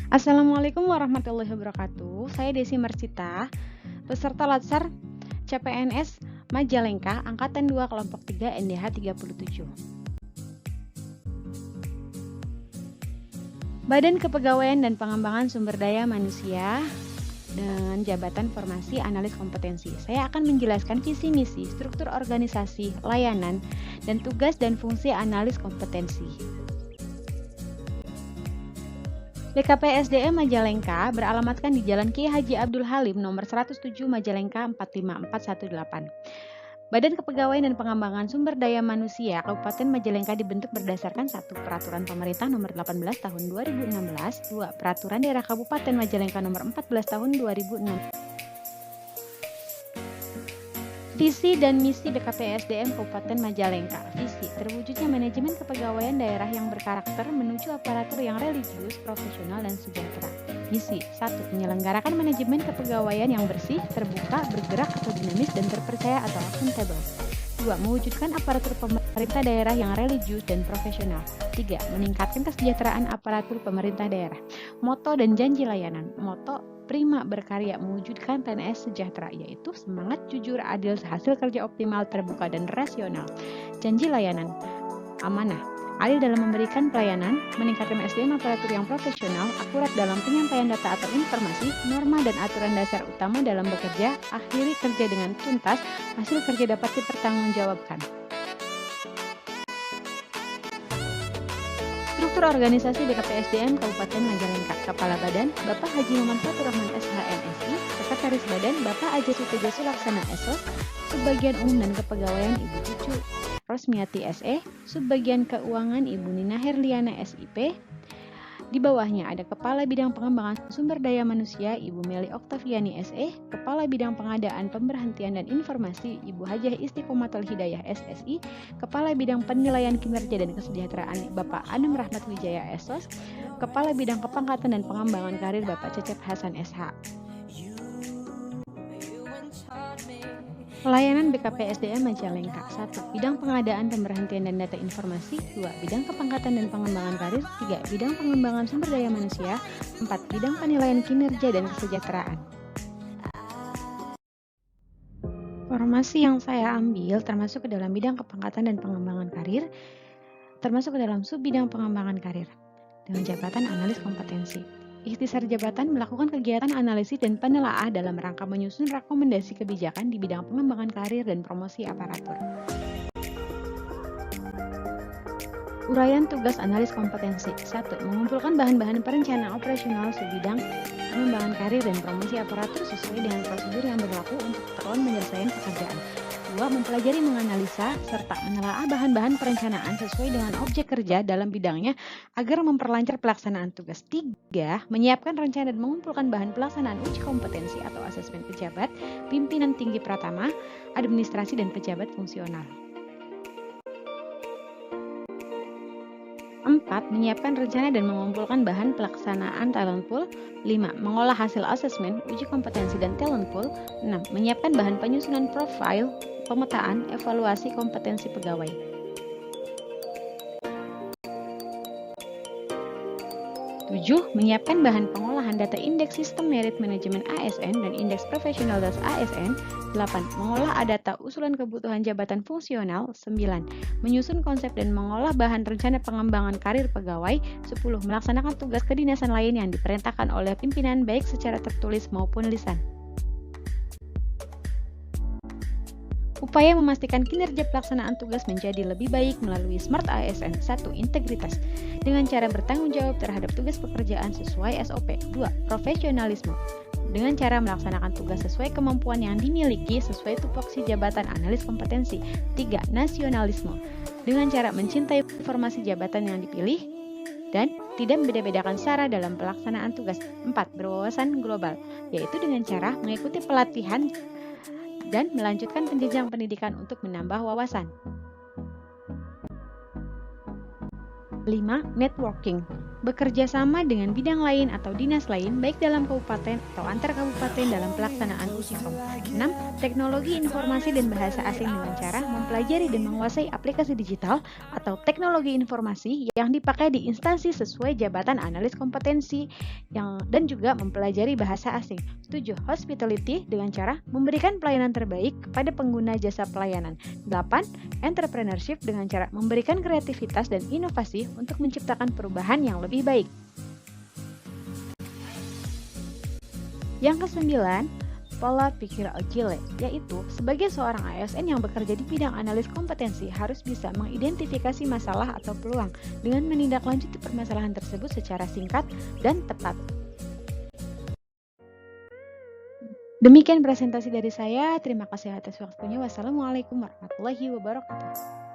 Assalamualaikum warahmatullahi wabarakatuh. Saya Desi Marcita, peserta Latsar CPNS Majalengka Angkatan 2 Kelompok 3 NDH 37. Badan Kepegawaian dan Pengembangan Sumber Daya Manusia dengan jabatan formasi analis kompetensi. Saya akan menjelaskan visi misi, struktur organisasi, layanan, dan tugas dan fungsi analis kompetensi. BKPSDM Majalengka beralamatkan di Jalan Ki Haji Abdul Halim nomor 107 Majalengka 45418. Badan Kepegawaian dan Pengembangan Sumber Daya Manusia Kabupaten Majalengka dibentuk berdasarkan 1. Peraturan Pemerintah nomor 18 tahun 2016, 2. Peraturan Daerah Kabupaten Majalengka nomor 14 tahun 2006. Visi dan misi BKPSDM Kabupaten Majalengka. Visi, terwujudnya manajemen kepegawaian daerah yang berkarakter menuju aparatur yang religius, profesional, dan sejahtera. Misi, 1. Menyelenggarakan manajemen kepegawaian yang bersih, terbuka, bergerak atau dinamis, dan terpercaya atau akuntabel. 2. Mewujudkan aparatur pemerintah daerah yang religius dan profesional. 3. Meningkatkan kesejahteraan aparatur pemerintah daerah. Moto dan janji layanan. Moto, prima berkarya mewujudkan PNS sejahtera, yaitu semangat, jujur, adil, hasil kerja optimal, terbuka, dan rasional. Janji layanan, amanah, adil dalam memberikan pelayanan, meningkatkan SDM aparatur yang profesional, akurat dalam penyampaian data atau informasi, norma dan aturan dasar utama dalam bekerja, akhiri kerja dengan tuntas, hasil kerja dapat dipertanggungjawabkan. Struktur organisasi BKPSDM Kabupaten Majalengka. Kepala Badan, Bapak Haji Muhammad Fatur Rahman SHMSI. Sekretaris Badan, Bapak Aja Suteja Sulaksana SOS. Subbagian Umum dan Kepegawaian Ibu Cucu Rosmiati SE. Subbagian Keuangan Ibu Nina Herliana SIP. Di bawahnya ada Kepala Bidang Pengembangan Sumber Daya Manusia Ibu Meli Oktaviani SE, Kepala Bidang Pengadaan Pemberhentian dan Informasi Ibu Hajah Istiqomatul Hidayah SSI, Kepala Bidang Penilaian Kinerja dan Kesejahteraan Bapak Anam Rahmat Wijaya SOS, Kepala Bidang Kepangkatan dan Pengembangan Karir Bapak Cecep Hasan SH. Pelayanan BKPSDM Majalengka. 1. Bidang pengadaan pemberhentian dan data informasi. 2. Bidang kepangkatan dan pengembangan karir. 3. Bidang pengembangan sumber daya manusia. 4. Bidang penilaian kinerja dan kesejahteraan. Formasi yang saya ambil termasuk ke dalam bidang kepangkatan dan pengembangan karir, termasuk ke dalam sub bidang pengembangan karir dengan jabatan analis kompetensi. Ikhtisar jabatan melakukan kegiatan analisis dan penelaah dalam rangka menyusun rekomendasi kebijakan di bidang pengembangan karir dan promosi aparatur. Uraian tugas analis kompetensi. 1. Mengumpulkan bahan-bahan perencanaan operasional sebidang pengembangan karir dan promosi aparatur sesuai dengan prosedur yang berlaku untuk keperluan penyelesaian pekerjaan. 2. Mempelajari, menganalisa, serta menelaah bahan-bahan perencanaan sesuai dengan objek kerja dalam bidangnya agar memperlancar pelaksanaan tugas. 3. Menyiapkan rencana dan mengumpulkan bahan pelaksanaan uji kompetensi atau asesmen pejabat, pimpinan tinggi pratama, administrasi, dan pejabat fungsional. 4. Menyiapkan rencana dan mengumpulkan bahan pelaksanaan talent pool. 5. Mengolah hasil asesmen, uji kompetensi, dan talent pool. 6. Menyiapkan bahan penyusunan profil, pemetaan, evaluasi kompetensi pegawai. 7. Menyiapkan bahan pengolahan data indeks sistem merit manajemen ASN dan indeks profesional das ASN. 8. Mengolah data usulan kebutuhan jabatan fungsional. 9. Menyusun konsep dan mengolah bahan rencana pengembangan karir pegawai. 10. Melaksanakan tugas kedinasan lain yang diperintahkan oleh pimpinan baik secara tertulis maupun lisan. Upaya memastikan kinerja pelaksanaan tugas menjadi lebih baik melalui SMART ASN. 1. Integritas dengan cara bertanggung jawab terhadap tugas pekerjaan sesuai SOP. 2. Profesionalisme dengan cara melaksanakan tugas sesuai kemampuan yang dimiliki sesuai tupoksi jabatan analis kompetensi. 3. Nasionalisme dengan cara mencintai formasi jabatan yang dipilih dan tidak membeda-bedakan syarat dalam pelaksanaan tugas. 4. Berwawasan global, yaitu dengan cara mengikuti pelatihan dan melanjutkan penjenjang pendidikan untuk menambah wawasan. 5. Networking Bekerja sama dengan bidang lain atau dinas lain, baik dalam kabupaten atau antar kabupaten dalam pelaksanaan uji kom. 6. Teknologi informasi dan bahasa asing dengan cara mempelajari dan menguasai aplikasi digital atau teknologi informasi yang dipakai di instansi sesuai jabatan analis kompetensi dan juga mempelajari bahasa asing. 7. Hospitality dengan cara memberikan pelayanan terbaik kepada pengguna jasa pelayanan. 8. Entrepreneurship dengan cara memberikan kreativitas dan inovasi untuk menciptakan perubahan yang lebih baik. Yang kesembilan, pola pikir agile, yaitu sebagai seorang ASN yang bekerja di bidang analis kompetensi harus bisa mengidentifikasi masalah atau peluang dengan menindaklanjuti permasalahan tersebut secara singkat dan tepat. Demikian presentasi dari saya. Terima kasih atas waktunya. Wassalamualaikum warahmatullahi wabarakatuh.